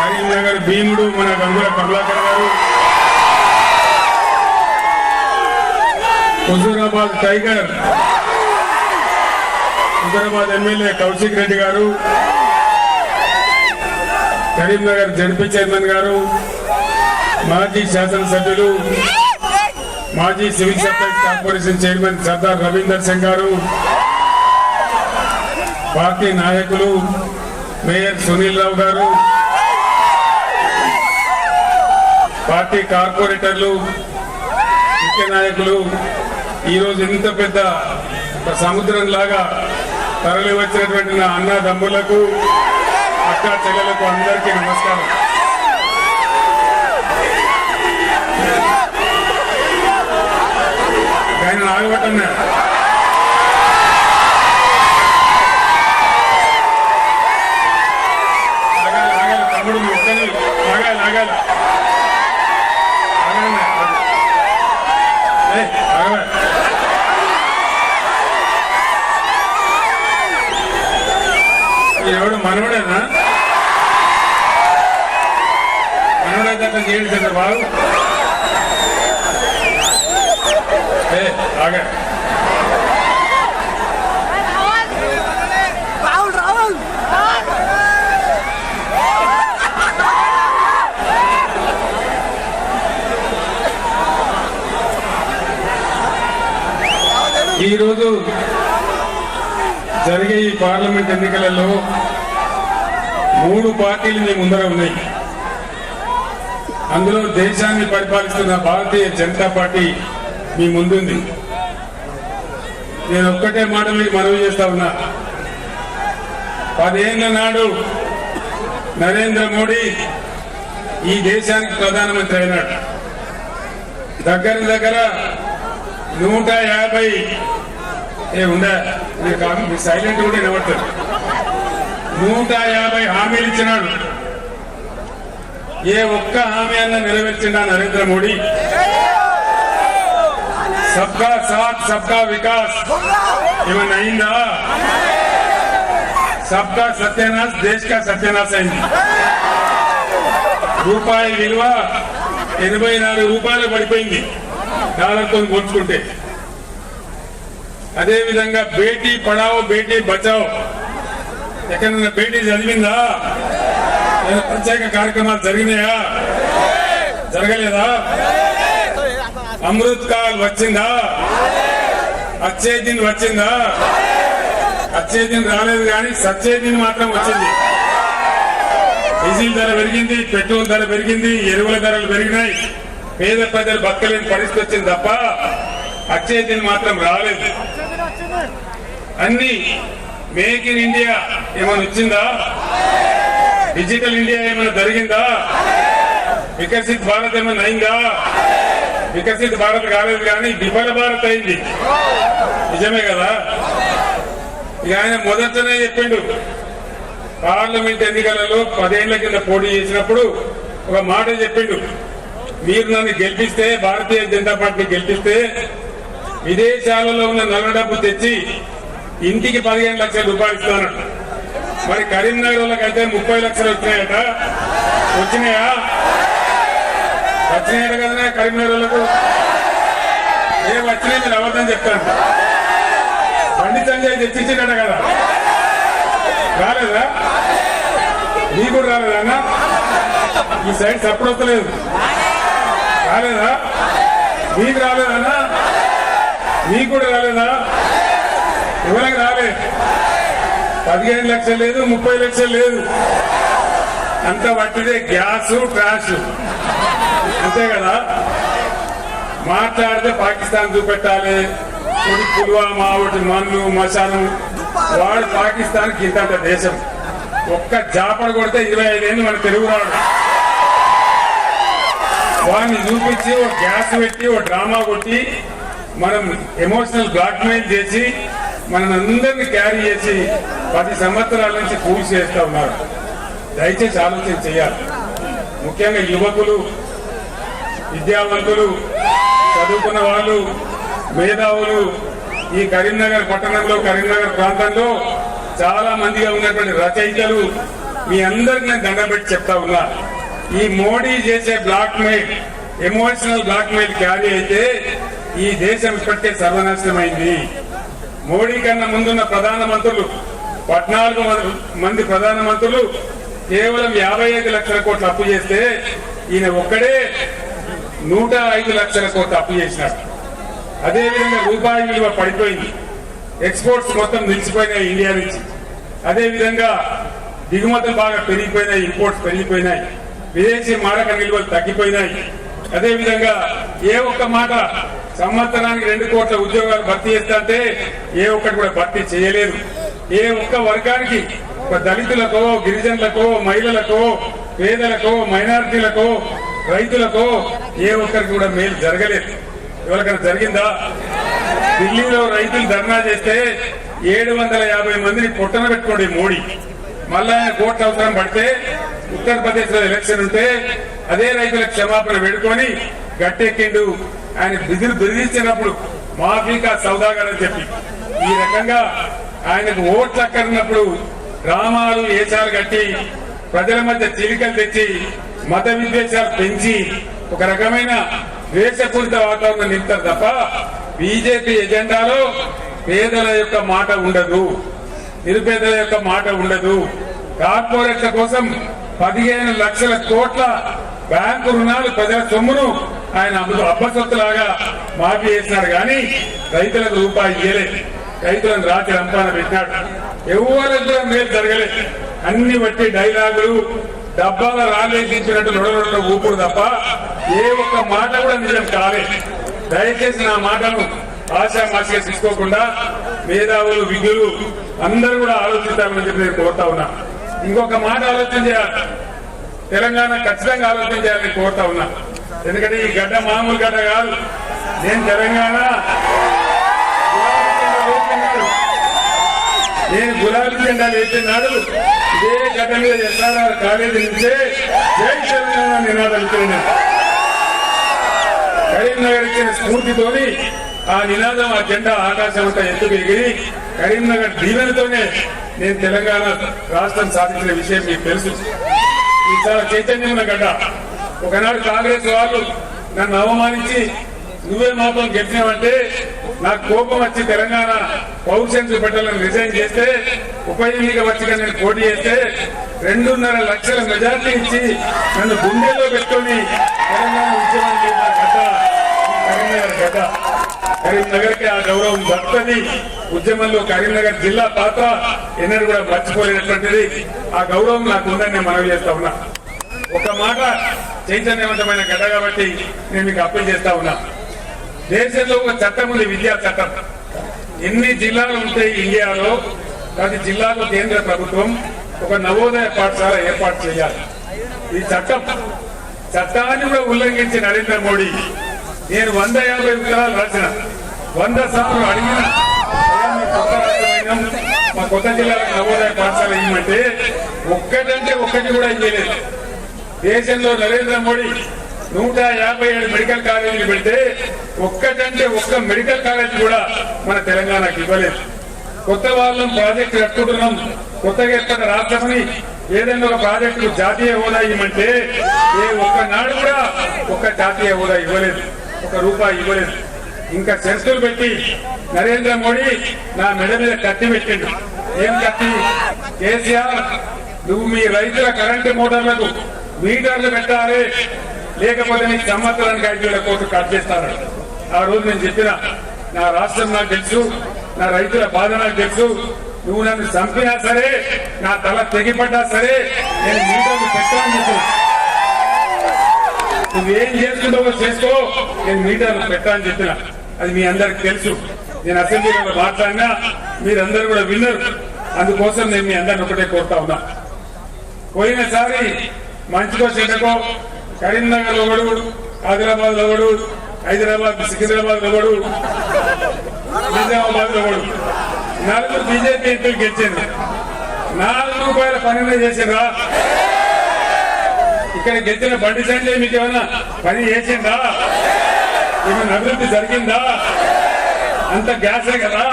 కరీంనగర్ భీముడు మన గంగుల కమలాకర్ గారు, హుజూరాబాద్ టైగర్, హుజూరాబాద్ ఎమ్మెల్యే కౌశిక్ రెడ్డి గారు, కరీంనగర్ జడ్పీ చైర్మన్ గారు, మాజీ శాసనసభ్యులు, మాజీ civil supplies corporation chairman Sardar Ravinder Singh గారు, పార్టీ నాయకులు మేయర్ సునీల్ రావు గారు, పార్టీ కార్పొరేటర్లు, ముఖ్య నాయకులు, ఈరోజు ఇంత పెద్ద సముద్రం లాగా తరలి వచ్చినటువంటి నా అన్నదమ్ములకు, అక్క చెల్లెలకు అందరికీ నమస్కారం. ఆయన ఆగబట్టన్నా ఆగాలి తమ్ముడు ముక్కని ఆగాలి ఆగాలి ఎవడు మనవడేనా? ఎట్లయితే అట్లా చేయండి చంద్రబాబు. ఆగా ఈరోజు జరిగే ఈ పార్లమెంట్ ఎన్నికలలో 3 పార్టీలు మీ ముందర ఉన్నాయి. అందులో దేశాన్ని పరిపాలిస్తున్న భారతీయ జనతా పార్టీ మీ ముందుంది. నేను ఒక్కటే మాట మీకు మనవి చేస్తా ఉన్నా. 10 ఏళ్ల నాడు నరేంద్ర మోడీ ఈ దేశానికి ప్రధానమంత్రి అయినాడు. దగ్గర 150 సైలెంట్ కూడా వినబడతారు. 150 హామీలు ఇచ్చినాడు. ఏ ఒక్క హామీ అన్న నెరవేర్చిండా నరేంద్ర మోడీ? సబ్కా సాత్ సబ్కా వికాస్ ఏమన్నా అయిందా? సబ్కా సత్యనాశ్ దేశ్ కా సత్యనాశ్ అయింది. రూపాయి విలువ 84 రూపాయలు పడిపోయింది డాలర్తో పోల్చుకుంటే. అదేవిధంగా బేటీ పడావో బేటీ బచావో ఎక్కడన్నా బేటీ చదివిందా? ప్రత్యేక కార్యక్రమాలు జరిగినాయా? జరగలేదా? అమృత్ కాల్ వచ్చిందా? అచ్చే దిన్ వచ్చిందా? అచ్చే దిన్ రాలేదు కానీ సచ్చే దిన్ మాత్రం వచ్చింది. డీజిల్ ధర పెరిగింది, పెట్రోల్ ధర పెరిగింది, ఎరువుల ధరలు పెరిగినాయి. పేద ప్రజలు బతకలేని పరిస్థితి వచ్చింది తప్ప అచ్చే దిన్ మాత్రం రాలేదు. అన్ని మేక్ ఇన్ ఇండియా ఏమైనా వచ్చిందా? డిజిటల్ ఇండియా ఏమైనా జరిగిందా? వికసిత్ భారత్ ఏమైనా అయిందా? వికసిత్ భారత్ కాలేదు కానీ విఫల భారత్ అయింది. నిజమే కదా? ఇక ఆయన మొదటనే చెప్పిండు. పార్లమెంట్ ఎన్నికలలో 10 ఏళ్ల కింద పోటీ చేసినప్పుడు ఒక మాట చెప్పిండు. మీరు నన్ను గెలిపిస్తే, భారతీయ జనతా పార్టీ గెలిపిస్తే విదేశాలలో ఉన్న నల్ల డబ్బు తెచ్చి ఇంటికి 15 లక్షల రూపాయలు ఇస్తానట. మరి కరీంనగర్ వాళ్ళకైతే 30 లక్షలు వచ్చినాయట. వచ్చినాయా? వచ్చినాయట కదా కరీంనగర్ వాళ్ళకు. ఏం వచ్చినాయి మీరు అబద్ధం చెప్తాను. బండి సంజయ్ తెచ్చిచ్చిందట కదా, రాలేదా? నీకు కూడా రాలేదా అన్న? ఈ సైడ్ సపోర్ట్ వస్తలేదు. రాలేదా? నీకు రాలేదన్నా? నీకు కూడా రాలేదా? ఎవరికి రాలేదు. 15 లక్షలు లేదు, 30 లక్షలు లేదు. అంత పట్టిదే గ్యాస్ ట్రాష్. అంతే కదా? మాట్లాడితే పాకిస్తాన్ చూపెట్టాలి. పుల్వామా, ఒకటి మన్ను మశాను. వాడు పాకిస్తాన్ కింద దేశం. ఒక్క జాపడ కొడితే 25 ఏళ్ళు మన తెలుగు రాడు. వాడిని చూపించి ఒక గ్యాస్ పెట్టి ఒక డ్రామా కొట్టి మనం ఎమోషనల్ బ్లాక్మెయిల్ చేసి మన అందరినీ క్యారీ చేసి 10 సంవత్సరాల నుంచి పూర్తి చేస్తా ఉన్నారు. దయచేసి ఆలోచన చేయాలి. ముఖ్యంగా యువకులు, విద్యావంతులు, చదువుకున్న వాళ్ళు, మేధావులు ఈ కరీంనగర్ పట్టణంలో, కరీంనగర్ ప్రాంతంలో చాలా మందిగా ఉన్నటువంటి రచయితలు మీ అందరికి నేను దండం పెట్టి చెప్తా ఉన్నా. ఈ మోడీ చేసే blackmail, emotional blackmail carry అయితే ఈ దేశం ఇప్పటికే సర్వనాశనమైంది. మోడీ కన్నా ముందున్న ప్రధానమంత్రులు 14 మంది ప్రధానమంత్రులు కేవలం 55 లక్షల కోట్ల అప్పు చేస్తే ఈయన ఒక్కడే 105 లక్షల కోట్ల అప్పు చేసినారు. అదేవిధంగా రూపాయి విలువ పడిపోయింది. ఎక్స్పోర్ట్స్ మొత్తం నిలిచిపోయినాయి ఇండియా నుంచి. అదేవిధంగా దిగుమతులు బాగా పెరిగిపోయినాయి, ఇంపోర్ట్స్ పెరిగిపోయినాయి, విదేశీ మారక నిల్వలు తగ్గిపోయినాయి. అదేవిధంగా ఏ ఒక్క మాట సంవత్సరానికి 2 కోట్ల ఉద్యోగాలు భర్తీ చేస్తుంటే ఏ ఒక్కటి కూడా భర్తీ చేయలేదు. ఏ ఒక్క వర్గానికి, దళితులకో, గిరిజనులకో, మహిళలకో, పేదలకో, మైనారిటీలకో, రైతులకో ఏ ఒక్కరికి కూడా మేలు జరగలేదు. ఎవరికైనా జరిగిందా? ఢిల్లీలో రైతులు ధర్నా చేస్తే 750 మందిని పొట్టన పెట్టుకోండి మోడీ. మళ్ళా ఆయన కోర్టు అవసరం పడితే ఉత్తరప్రదేశ్ లో ఎలక్షన్ ఉంటే అదే రైతులకు క్షమాపణ వేడుకొని గట్టెక్కిండు. ఆయన బెదిరించినప్పుడు మాఫీకా సౌదాగర్ అని చెప్పి ఈ రకంగా ఆయనకు ఓట్లు అక్కడినప్పుడు గ్రామాలు ఏచాలు కట్టి ప్రజల మధ్య చీలికలు తెచ్చి మత విద్వేషాలు పెంచి ఒక రకమైన ద్వేషపూరిత వాతావరణం నింపుతారు తప్ప బీజేపీ ఎజెండాలో పేదల యొక్క మాట ఉండదు, నిరుపేదల యొక్క మాట ఉండదు. కార్పొరేట్ల కోసం 15 లక్షల కోట్ల బ్యాంకు రుణాలు ప్రజల సొమ్మును ఆయన అబ్బసొత్తులాగా మాఫీ చేసినాడు కానీ రైతులకు రూపాయి ఇయ్యలేదు. రైతులను రాత్రి రంపాన పెట్టినాడు. ఎవరికి కూడా మేలు జరగలేదు. అన్ని బట్టి డైలాగులు, డబ్బాల రాలేదించినట్టు నొడనొడ ఊపుడు తప్ప ఏ ఒక్క మాట కూడా నిజం కాలేదు. దయచేసి నా మాటను ఆశామాషిగా తీసుకోకుండా మేధావులు, విజ్ఞులు అందరూ కూడా ఆలోచిస్తారని చెప్పి నేను కోరుతా ఉన్నా. ఇంకొక మాట ఆలోచన చేయాలి, తెలంగాణ ఖచ్చితంగా ఆలోచన చేయాలని కోరుతా ఉన్నా. ఎందుకంటే ఈ గడ్డ మామూలు గడ్డ కాదు. నేను తెలంగాణ గులాబీ జెండా వేసినాడు ఇదే గడ్డ మీద ఎస్ఆర్ఆర్ కాలేజీ నుంచే జై తెలంగాణ నినాదాలు ఇచ్చాను. కరీంనగర్ ఇచ్చిన స్ఫూర్తితోని ఆ నినాదం, ఆ జెండా ఆకాశం అంతా ఎత్తుకు ఎగిరి కరీంనగర్ దీవెనతోనే నేను తెలంగాణ రాష్ట్రం సాధించిన విషయం మీకు తెలుసు. ఇది చాలా చైతన్యం ఉన్న గడ్డ. ఒకనాడు కాంగ్రెస్ వాళ్ళు నన్ను అవమానించి నువ్వే మాత్రం గెలిచినావంటే నాకు కోపం వచ్చి తెలంగాణ పౌరుషం చూపెట్టాలని రిజైన్ చేస్తే ఉప ఎన్నిక వచ్చి నేను పోటీ చేస్తే 2.5 లక్షల మెజార్టీ ఇచ్చి నన్ను గుండెల్లో పెట్టుకొని తెలంగాణ ఉద్యమం చేసిన గడ్డ కరీంనగర్ గడ్డ. కరీంనగర్ కి ఆ గౌరవం దక్కుతుంది. ఉద్యమంలో కరీంనగర్ జిల్లా పాత్ర ఎన్నడూ కూడా మర్చిపోలేనటువంటిది. ఆ గౌరవం నాకు ఉందని నేను మనవి చేస్తా ఉన్నా. ఒక మాట, చైతన్యవంతమైన గడ్డ కాబట్టి నేను మీకు అప్పీల్ చేస్తా ఉన్నా. దేశంలో ఒక చట్టం ఉంది, విద్యా చట్టం. ఎన్ని జిల్లాలు ఉంటాయి ఇండియాలో, ప్రతి జిల్లాకు కేంద్ర ప్రభుత్వం ఒక నవోదయ పాఠశాల ఏర్పాటు చేయాలి. ఈ చట్టాన్ని కూడా ఉల్లంఘించి నరేంద్ర మోడీ నేను 150 ఉత్తరాలు రాసిన, 100 సార్లు అడిగిన కొత్త రాష్ట్రమైన మా కొత్త జిల్లాలకు నవోదయ పాఠశాల ఇవ్వమంటే ఒక్కటంటే ఒక్కటి కూడా ఇవ్వలేదు. దేశంలో నరేంద్ర మోడీ 157 మెడికల్ కాలేజీలు పెడితే ఒక్కటంటే ఒక్క మెడికల్ కాలేజీ కూడా మన తెలంగాణకు ఇవ్వలేదు. కొత్త వాళ్ళం ప్రాజెక్టు కట్టుకుంటున్నాం, కొత్తగా ఏర్పడిన రాష్ట్రమని ఏదైనా ఒక ప్రాజెక్టు జాతీయ హోదా ఇవ్వమంటే ఏ ఒక్కనాడు కూడా ఒక్క జాతీయ హోదా ఇవ్వలేదు, ₹1 ఇవ్వలేదు. ఇంకా సెన్సులు పెట్టి నరేంద్ర మోడీ నా మెడ మీద కత్తి పెట్టిండు. ఏం కత్తి? కేసీఆర్ నువ్వు మీ రైతుల కరెంటు మోటార్లకు మీటర్లు పెట్టాలి, లేకపోతే నీకు సంవత్సరానికి 5,000 కోట్లు కట్ చేస్తాను. ఆ రోజు నేను చెప్పిన నా రాష్ట్రం నాకు తెలుసు, నా రైతుల బాధ నాకు తెలుసు. నువ్వు నన్ను చంపినా సరే, నా తల తెగిపడ్డా సరే నేను మీటర్లు పెట్టాలని చెప్పిన. నువ్వేం చేసుకుంటావో చేసుకో, నేను మీటర్లు పెట్టాలని చెప్పిన. అది మీ అందరికి తెలుసు. నేను అసెంబ్లీలో మాట్లాడినా మీరందరూ కూడా విన్నారు. అందుకోసం నేను మీ అందరిని ఒకటే కోరుతా ఉన్నా. పోయినసారి మంచికో చెడ్డకో కరీంనగర్ లో ఒకడు, ఆదిలాబాద్ లో ఒకడు, హైదరాబాద్ సికింద్రాబాద్ లో ఒకడు, నిజామాబాద్ లో ఒకడు, 4 బీజేపీ ఎంపీలు గెలిచింది. ₹4 పని చేసిండ్రా? ఇక్కడ గెలిచిన బండి సంజయ్ మీకు ఏమైనా పని చేసిందా? ఏమైనా అభివృద్ధి జరిగిందా? అంత గ్యాసే కదా.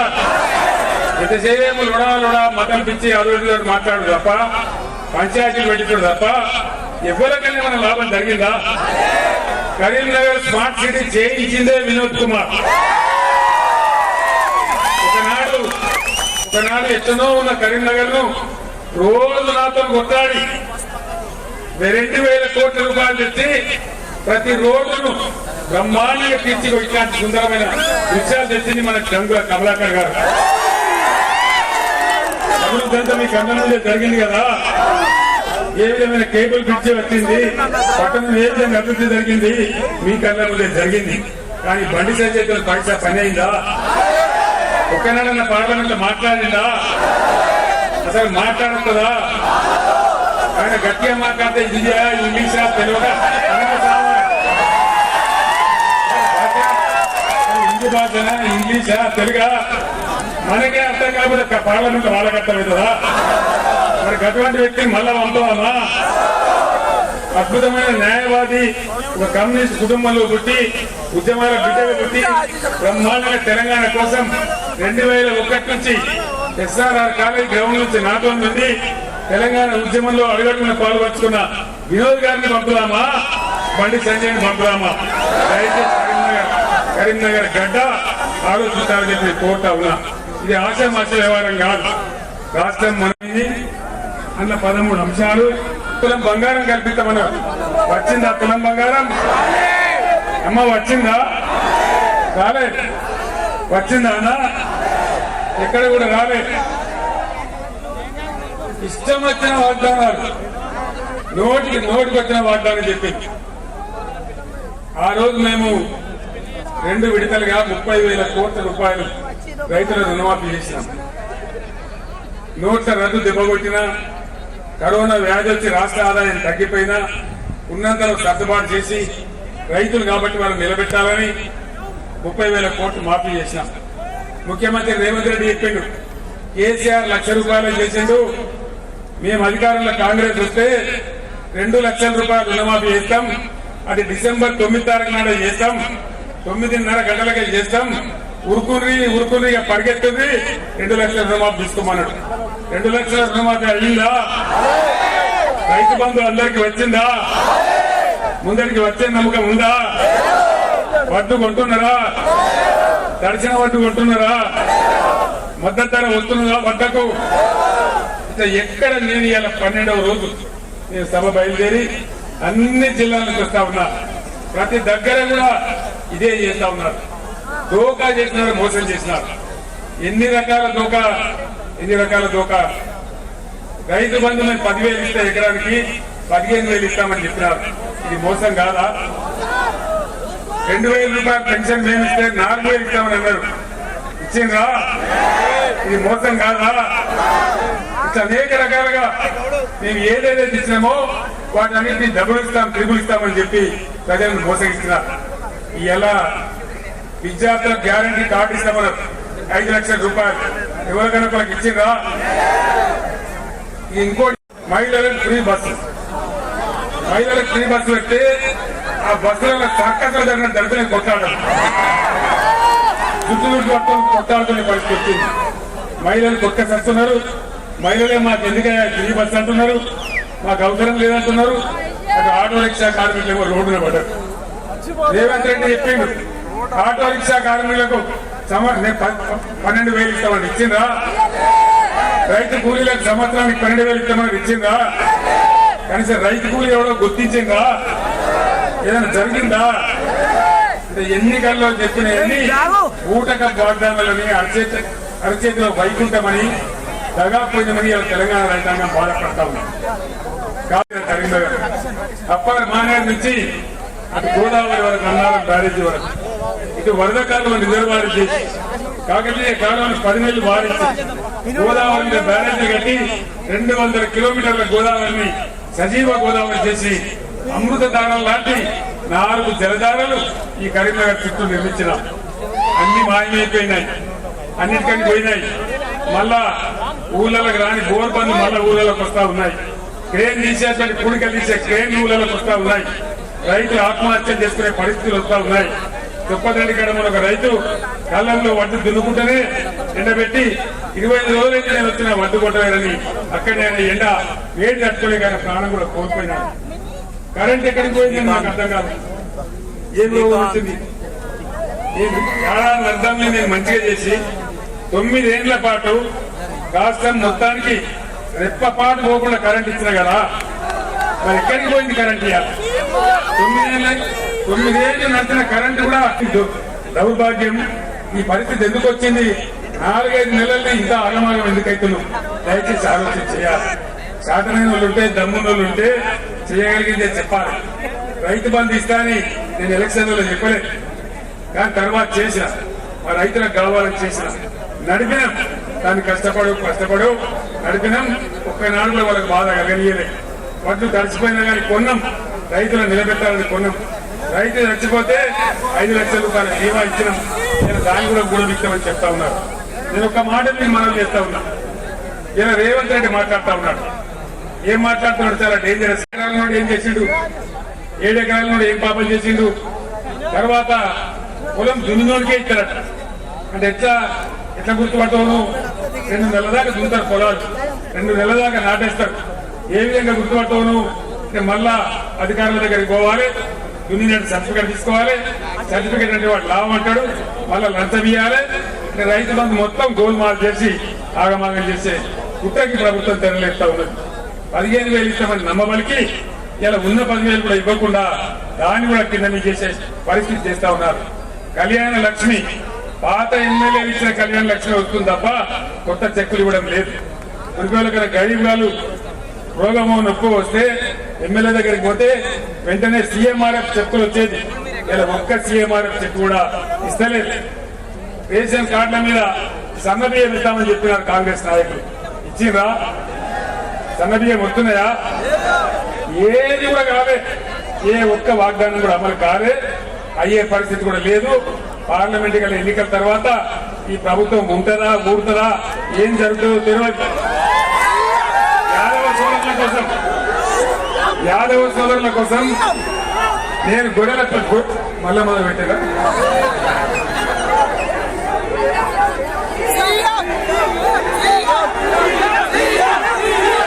ఎంతసేపు లొడా మతం పిచ్చి అభివృద్ధి మాట్లాడు తప్ప, పంచాయతీలు పెట్టించడు తప్ప ఎవరికైనా మన లాభం జరిగిందా? కరీంనగర్ స్మార్ట్ సిటీ చేయించిందే వినోద్ కుమార్. ఒకనాడు ఎట్టనో ఉన్న కరీంనగర్ ను రోజు నాతో కొట్టాడి 2,000 కోట్ల రూపాయలు తెచ్చి ప్రతి రోడ్డును బ్రహ్మాండంగా తీర్చి ఇట్లాంటి సుందరమైన దృశ్యాలు తెచ్చింది మన గంగుల కమలాకర్ గారు. అభివృద్ధి అంతా మీ కళ్ళ నుండే జరిగింది కదా. ఏ విధమైన కేబుల్ బ్రిడ్జి వచ్చింది, పట్టణం ఏ విధంగా అభివృద్ధి జరిగింది మీ కళ్ళ ముందే జరిగింది. కానీ బండి సంజయ్ పైసా పని అయిందా? ఒక్కనాడన్న పార్లమెంట్ లో మాట్లాడిందా? అసలు మాట్లాడుతుందా? ఆయన గట్టిగా మాట్లాడితే హిందీయా, ఇంగ్లీషా, తెలుగుగా, హిందీ భాషనా, ఇంగ్లీషా, తెలుగా మనకే అర్థం కాకపోతే పార్లమెంట్ వాళ్ళకి అర్థమవుతుందా? మరి అటువంటి వ్యక్తిని మళ్ళా పంపుతామా? అద్భుతమైన న్యాయవాది, ఒక కమ్యూనిస్ట్ కుటుంబంలో పుట్టి, ఉద్యమాల బిడ్డగా పుట్టి, బ్రహ్మాండంగా తెలంగాణ కోసం 2001 నుంచి ఎస్ఆర్ఆర్ కాలేజ్ గ్రౌండ్ నుంచి నాతో నుండి తెలంగాణ ఉద్యమంలో అడుగడుగున పాల్పంచుకున్న వినోద్ గారిని పంపుదామా, బండి సంజయ్ని పంపుదామా? దయచేసి కరీంనగర్ గడ్డ ఆలోచించాలని చెప్పి కోరుతా ఉన్నా. ఇది ఆశామాష వ్యవహారం కాదు. రాష్ట్రం మనది. అన్న 13 అంశాలు. తులం బంగారం కల్పిస్తామన్నారు. వచ్చిందా తులం బంగారం? అమ్మ వచ్చిందా? రాలే. వచ్చిందా అన్న? ఎక్కడ కూడా రాలే. ఇష్టం వచ్చిన వాగ్దానాలు, నోటికి వచ్చిన వాగ్దానం చెప్పింది. ఆ రోజు మేము 2 విడతలుగా 30,000 కోట్ల రూపాయలు రైతుల రుణమాఫీ చేసినాం. నోట్ల రద్దు దెబ్బకొట్టినా, కరోనా వ్యాధి వచ్చి రాష్ట్ర ఆదాయం తగ్గిపోయినా ఉన్నంతలో సర్దుబాటు చేసి రైతులు కాబట్టి వాళ్ళని నిలబెట్టాలని 30,000 కోట్లు మాఫీ చేసినాం. ముఖ్యమంత్రి రేవంత్ రెడ్డి చెప్పిండు, కేసీఆర్ ₹1,00,000 చేసిండు, మేము అధికారంలో కాంగ్రెస్ వస్తే 2 లక్షల రూపాయలు రుణమాఫీ చేస్తాం, అది డిసెంబర్ 9 తారీఖు నాడే చేస్తాం, 9:30 గంటలకే చేస్తాం, ఉరుకుని పరిగెత్తుంది, 2 లక్షల రుణమాఫీ తీసుకోమన్నాడు. 2 లక్షల రుణమాఫీ అయ్యిందా? రైతు బంధు అందరికి వచ్చిందా? ముందరికి వచ్చే నమ్మకం ఉందా? వడ్డు కొంటున్నారా? తడిచిన వడ్డు కొంటున్నారా? మద్దతు ధర వస్తున్నదా వడ్డకు? ఎక్కడ నేను ఇలా 12వ రోజు నేను సభ బయలుదేరి అన్ని జిల్లాలకు వస్తా ఉన్నా. ప్రతి దగ్గర కూడా ఇదే చేస్తా ఉన్నారు. దోకా చేసినారు, మోసం చేసినారు. ఎన్ని రకాల దోకా. రైతు బంధు మేము 10,000 ఇస్తే ఎకరానికి 15,000 ఇస్తామని చెప్పినారు. ఇది మోసం కాదా? 2,000 రూపాయలు పెన్షన్ మేము ఇస్తే 4,000 ఇస్తామని అన్నారు. ఇచ్చిందా? ఇది మోసం కాదా? ఇట్లా అనేక రకాలుగా మేము ఏదైతే ఇచ్చినామో వాటన్నిటిని డబుల్ ఇస్తాం, ట్రిపుల్ ఇస్తామని చెప్పి ప్రజలను మోసగిస్తున్నారు. ఇలా విద్యార్థులకు గ్యారంటీ కార్డు ఇస్తామన్నారు. 5 లక్షల రూపాయలు ఎవరికైనా వాళ్ళకి ఇచ్చిందా? ఇంకోటి మహిళలకు ఫ్రీ బస్సు పెట్టి ఆ బస్సులలో సర్కస్లో జరిగిన దళితులను కొట్టాడుకునే పరిస్థితి వచ్చింది. మహిళలు కొట్టేస్తున్నారు. మహిళలే మాకు ఎందుకయ్యా ఫ్రీ బస్సు అంటున్నారు, మాకు అవసరం లేదంటున్నారు. అటు ఆటో రిక్షా కార్మికులు రోడ్డున పడ్డారు. రేవంత్ రెడ్డి చెప్పిండు, ఆటో రిక్షా కార్మికులకు 12,000 ఇస్తామని ఇచ్చిందా? రైతు కూలీలకు సంవత్సరానికి 12,000 ఇస్తామని ఇచ్చిందా? కనీసం రైతు కూలీ ఎవడో గుర్తించిందా? ఏదైనా జరిగిందా? ఎన్నికల్లో చెప్పిన ఊటక వాగ్దానాలని అరచేతిలో వైకుంఠమని దగాపోయిందని తెలంగాణ రైతాంగం బాధపడతా ఉంది. కరీంనగర్ అప్పర్ మానేరు నుంచి అటు గోదావరి వరకు, అన్నారం బ్యారేజీ వరకు, ఇటు వరద కాలువ రిజర్వాయర్ చేసి కాకతీయ కాలువను 10 నెలలు వారించి గోదావరి బ్యారేజీ కట్టి 200 కిలోమీటర్ల గోదావరిని సజీవ గోదావరి చేసి అమృత ధారలు లాంటి 4 జలధారలు ఈ కరీంనగర్ చుట్టూ నిర్మించినాం. అన్ని మాయమైపోయినాయి, అన్నిటికని పోయినాయి. మళ్ళా ఊళ్ళలోకి రాని బోర్ బండ్లు మళ్ళా ఊళ్ళలోకి వస్తా ఉన్నాయి. క్రేన్ తీసేటువంటి పుడికలు తీసే క్రేన్ ఊళ్ళలోకి వస్తా ఉన్నాయి. రైతులు ఆత్మహత్యలు చేసుకునే పరిస్థితులు వస్తా ఉన్నాయి. దుప్పదండి కడమలో ఒక రైతు కళ్ళంలో వడ్డు దున్నుకుంటేనే ఎండబెట్టి 25 రోజులైతే నేను వచ్చిన వడ్డు కొట్టలేదని అక్కడే ఎండ వేడి తట్టుకోలే కానీ ప్రాణం కూడా కోల్పోయినాడు. కరెంట్ ఎక్కడికి పోయింది నాకు అర్థం కాదు. ఏం రోగం వచ్చింది? ఏడాది అర్థంలో నేను మంచిగా చేసి 9 ఏళ్ల పాటు రాష్ట్రం మొత్తానికి రెప్పపాటు పోకుండా కరెంట్ ఇచ్చిన కదా, మరి ఎక్కడికి పోయింది కరెంట్? 9 ఏళ్ళు నడిచిన కరెంట్ కూడా దౌర్భాగ్యం. ఈ పరిస్థితి ఎందుకు వచ్చింది? 4-5 నెలల్లో ఇంత ఆగమాగం ఎందుకైతున్నాం? దయచేసి ఆలోచన చేయాలి. శాతమైన వాళ్ళు ఉంటే, దమ్మున్న వాళ్ళు ఉంటే చేయగలిగిందే చెప్పాలి. రైతు బంధు ఇస్తానని నేను ఎలక్షన్లలో చెప్పలేదు, కానీ తర్వాత చేసిన మా రైతులకు కావాలని చేసిన నడిపినాం. దాన్ని కష్టపడు నడిపినాం. 30 నాడులో వాళ్ళకి బాధ కలగనీయలే. వడ్లు తడిచిపోయినా కానీ కొన్నాం. రైతులను నిలబెట్టాలని కొన్నాం. రైతు చచ్చిపోతే 5 లక్షల రూపాయల బీమా ఇచ్చినాం. నేను దాన్ని కూడా గూడబిక్తామని చెప్తా ఉన్నారు. నేను ఒక మాట మీకు మనం చేస్తా ఉన్నా. ఇలా రేవంత్ రెడ్డి మాట్లాడుతా ఉన్నాడు. ఏం మాట్లాడుతున్నాడు? చాలా డేంజరస్. ఎకరాల నుండి ఏం చేసిండు? 7 ఎకరాల నుండి ఏం పాపం చేసిండు? తర్వాత పొలం దున్నినోడికే ఇచ్చారట. అంటే ఎట్లా గుర్తుపడతావు? 2 నెలల దాకా దున్నుతారు పొలాలు. 2 నెలల దాకా నాటేస్తారు. ఏ విధంగా గుర్తుపడతావు? మళ్ళా అధికారుల దగ్గరికి పోవాలి, దున్నినట్టు సర్టిఫికేట్ తీసుకోవాలి. సర్టిఫికేట్ అంటే వాడు లాభం అంటాడు, మళ్ళా లంచం ఇవ్వాలి. రైతు బంధు మొత్తం గోల్మాల్ చేసి ఆగమాగం చేసే కుట్రకి ప్రభుత్వం తెరలేస్తా ఉన్నది. 15,000 ఇస్తామని నమ్మబలికి ఇలా ఉన్న 10,000 కూడా ఇవ్వకుండా దాన్ని కూడా కింద చేసే పరిస్థితి చేస్తా ఉన్నారు. కళ్యాణ లక్ష్మి పాత ఎమ్మెల్యేలు ఇచ్చిన కళ్యాణ లక్ష్మి వస్తుంది తప్ప కొత్త చెక్కులు ఇవ్వడం లేదు. ఉద్యోగుల గరీబులు రోగమో నొప్పి వస్తే ఎమ్మెల్యే దగ్గరికి పోతే వెంటనే సీఎంఆర్ఎఫ్ చెక్కులు వచ్చేది. ఇలా ఒక్క సీఎంఆర్ఎఫ్ చెక్ కూడా ఇస్తలేదు. రేషన్ కార్డుల మీద సన్నబియ్యం ఇస్తామని చెప్పినారు కాంగ్రెస్ నాయకులు. ఇచ్చిండ్రా? సన్నబియ్యం వస్తున్నాయా? ఏది కూడా కాలే. ఏ ఒక్క వాగ్దానం కూడా అమలు కాలే. అయ్యే పరిస్థితి కూడా లేదు. పార్లమెంట్ ఎన్నికల తర్వాత ఈ ప్రభుత్వం ఉంటుందా ఊరుతుందా ఏం జరుగుతుందో తెలియదు. యాదవ సోదరుల కోసం నేను గొర్రెల మళ్ళా మొదలు పెట్టారా?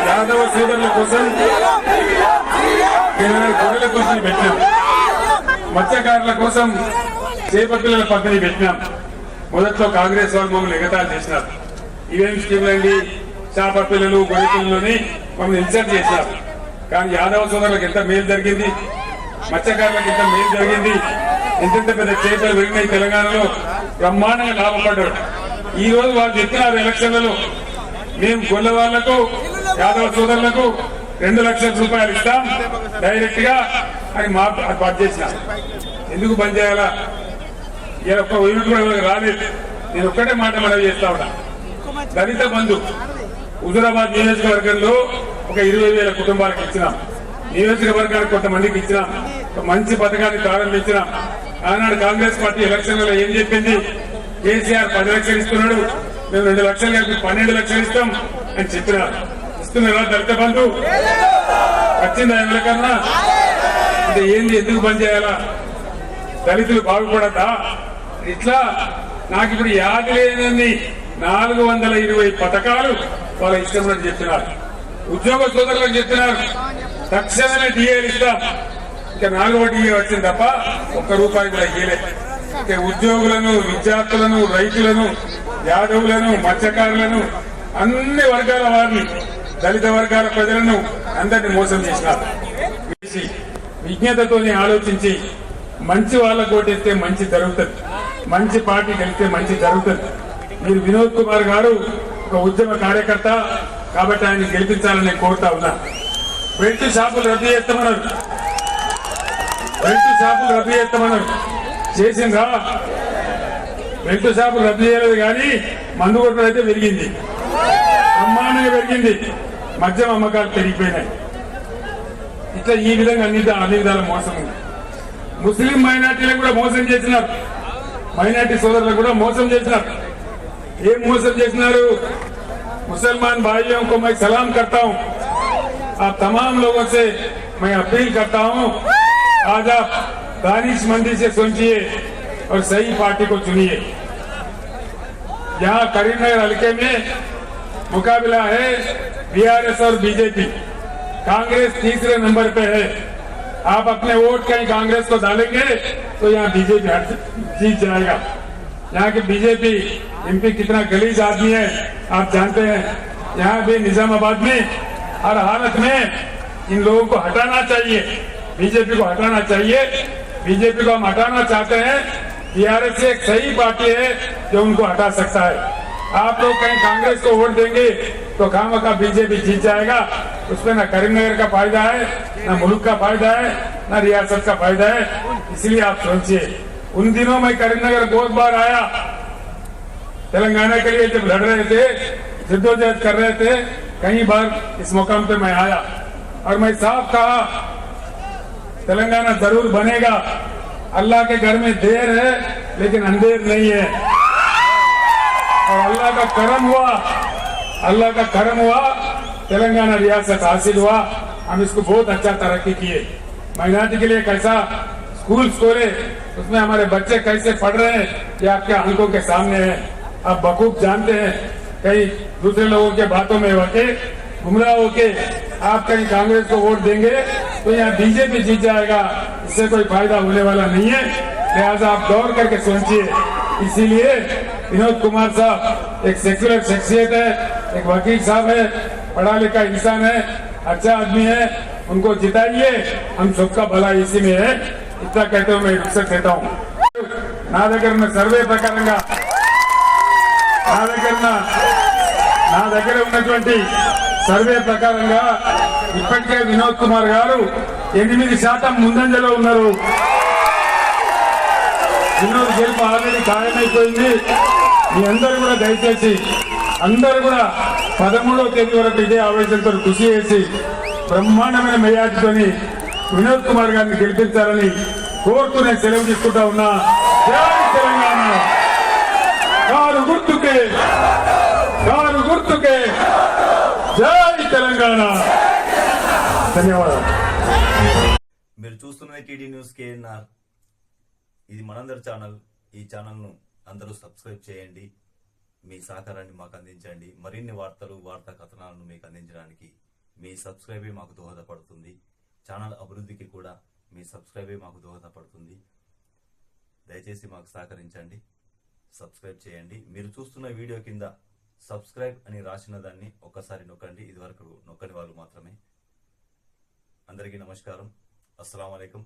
యాదవ సోదరుల కోసం గొర్రెల కోసం పెట్టినాం. మత్స్యకారుల కోసం చేపపిల్లల పద్ధతి పెట్టినాం. మొదట్లో కాంగ్రెస్ వాళ్ళు మమ్మల్ని ఎగతాళి చేసినారు. ఇవేం స్కీమ్లు అండి, చేప పిల్లలు గొర్రె పిల్లలని మమ్మల్ని ఇన్సల్ట్ చేసినారు. కానీ యాదవ సోదరులకు ఎంత మేలు జరిగింది, మత్స్యకారులకు ఎంత మేలు జరిగింది. ఎంతెంత పెద్ద చేపలు పెరిగినాయి తెలంగాణలో, బ్రహ్మాండంగా లాభపడ్డాడు. ఈ రోజు వాళ్ళు చెప్పినారు ఎలక్షన్లలో, మేము గొల్ల వాళ్లకు యాదవ సోదరులకు 2 లక్షల రూపాయలు ఇస్తాం డైరెక్ట్ గా అని బంద్ చేసిన. ఎందుకు బంద్ చేయాలా? ఒక్క యూనిట్ కూడా రాలేదు. నేను ఒక్కటే మాట మనవి చేస్తా ఉన్నా. దళిత బంధు హుజూరాబాద్ నియోజకవర్గంలో ఒక 20,000 కుటుంబాలకు ఇచ్చినాం. నియోజకవర్గానికి కొంతమందికి ఇచ్చినాం. ఒక మంచి పథకాన్ని ప్రారంభించినాం. ఆనాడు కాంగ్రెస్ పార్టీ ఎలక్షన్లలో ఏం చెప్పింది? కేసీఆర్ 10 లక్షలు ఇస్తున్నాడు, మేము 2 లక్షలు కలిపి 12 లక్షలు ఇస్తాం అని చెప్పినారు. ఇస్తున్నారా దళిత బంధు? వచ్చిందా ఎవరికన్నా? అంటే ఏంది, ఎందుకు బంద్ చేయాలా? దళితులు బాగుపడద్దా? ఇట్లా నాకు ఇప్పుడు యాది లేని 420 పథకాలు వాళ్ళ ఇష్టం చెప్తున్నారు. ఉద్యోగ సోదరులకు చెప్తున్నారు తక్షణమే డిఏలు ఇస్తాం. ఇంకా 4వ డిఏ వచ్చింది తప్ప ₹1 కూడా ఇయ్యలేదు. ఇంకా ఉద్యోగులను, విద్యార్థులను, రైతులను, యాదవులను, మత్స్యకారులను, అన్ని వర్గాల వారిని, దళిత వర్గాల ప్రజలను అందరినీ మోసం చేసినారు. విజ్ఞతతో ఆలోచించి మంచి వాళ్ళకు ఓటేస్తే మంచి జరుగుతుంది, మంచి పార్టీ గెలిస్తే మంచి జరుగుతుంది. మీరు వినోద్ కుమార్ గారు ఒక ఉద్యమ కార్యకర్త కాబట్టి ఆయన గెలిపించాలని కోరుతా ఉన్నా. బెల్ట్ షాపులు రద్దు చేస్తామన్నారు, బెల్ట్ షాపులు రద్దు చేస్తామన్నారు. చేసిండ్రా? బెల్ట్ షాపులు రద్దు చేయలేదు కానీ మందు కొట్టడం అయితే పెరిగింది, బ్రహ్మాండంగా పెరిగింది. మద్యం అమ్మకాలు పెరిగిపోయినాయి. ఇట్లా ఈ విధంగా అన్ని విధాల మోసం ఉంది. ముస్లిం మైనార్టీలకు కూడా మోసం చేసినారు, మైనార్టీ సోదరులకు కూడా మోసం చేసినారు. ఏం మోసం చేసినారు? मुसलमान भाइयों को मैं सलाम करता हूं, आप तमाम लोगों से मैं अपील करता हूं, आज आप दानिशमंदी से सोचिए और सही पार्टी को चुनिए. यहाँ करीमनगर हल्के में मुकाबला है बीआरएस और बीजेपी. कांग्रेस तीसरे नंबर पे है. आप अपने वोट कहीं कांग्रेस को डालेंगे तो यहाँ बीजेपी जीत जाएगा. यहाँ के बीजेपी एमपी कितना गलीज आदमी है आप जानते हैं. यहाँ भी निजामाबाद में हर हालत में इन लोगों को हटाना चाहिए, बीजेपी को हटाना चाहिए. बीजेपी को हम हटाना चाहते हैं. बीआरएस से एक सही पार्टी है जो उनको हटा सकता है. आप लोग कहीं कांग्रेस को वोट देंगे तो खामखा बीजेपी जीत जाएगा. उसमें न करीमनगर का फायदा है, न मुल्क का फायदा है, न रियासत का फायदा है. इसलिए आप सोचिए. उन दिनों में करीमनगर बहुत बार आया, तेलंगाना के लिए जब लड़ रहे थे, जिद्दोजहद कर रहे थे, कई बार इस मुकाम पे मैं आया और मैं साफ कहा तेलंगाना जरूर बनेगा. अल्लाह के घर में देर है लेकिन अंधेर नहीं है. और अल्लाह का करम हुआ, तेलंगाना रियासत हासिल हुआ. हम इसको बहुत अच्छा तरक्की किए. माइनॉरिटी के लिए कैसा स्कूल खोले, उसमें हमारे बच्चे कैसे पढ़ रहे हैं ये आपके आंखों के सामने है. आप बखूब जानते हैं. कहीं दूसरे लोगों के बातों में होके गुमराह होके आप कहीं कांग्रेस को वोट देंगे तो यहाँ बीजेपी जीत जाएगा, इससे कोई फायदा होने वाला नहीं है। लिहाजा आप गौर करके सोचिए। इसीलिए विनोद कुमार साहब एक सेक्युलर शख्सियत है, एक वकील साहब है, पढ़ा लिखा इंसान है, अच्छा आदमी है, उनको जिताइए, हम सबका भला इसी में है। इतना कहते हुए मैं रुखसत देता हूँ। నా దగ్గర ఉన్నటువంటి సర్వే ప్రకారంగా ఇప్పటికే వినోద్ కుమార్ గారు 8% ముందంజలో ఉన్నారు. వినోద్ గెలుపు ఆల్రెడీ ఖాయమైపోయింది. మీ అందరూ కూడా దయచేసి అందరూ కూడా 13వ తేదీ వరకు ఇదే ఆవేశంతో కృషి చేసి బ్రహ్మాండమైన మెజార్టీతోని వినోద్ కుమార్ గారిని గెలిపించాలని కోరుతూ నేను సెలవు తీసుకుంటా ఉన్నా. జై తెలంగాణ. కారు గుర్తుకే జై తెలంగాణ. ధన్యవాదాలు. మీరు చూస్తున్నది టీడీ న్యూస్ కేఎన్ఆర్. ఇది మనందరి ఛానల్. ఈ ఛానల్ను అందరూ సబ్స్క్రైబ్ చేయండి. మీ సహకారాన్ని మాకు అందించండి. మరిన్ని వార్తలు, వార్తా కథనాలను మీకు అందించడానికి మీ సబ్స్క్రైబే మాకు దోహదపడుతుంది. ఛానల్ అభివృద్ధికి కూడా మీ సబ్స్క్రైబే మాకు దోహదపడుతుంది. దయచేసి మాకు సహకరించండి, సబ్స్క్రైబ్ చేయండి. మీరు చూస్తున్న వీడియో కింద సబ్స్క్రైబ్ అని రాసిన దాన్ని ఒక్కసారి నొక్కండి. ఇదివరకు నొక్కని వాళ్ళు మాత్రమే. అందరికీ నమస్కారం. అస్సలాము అలైకుం.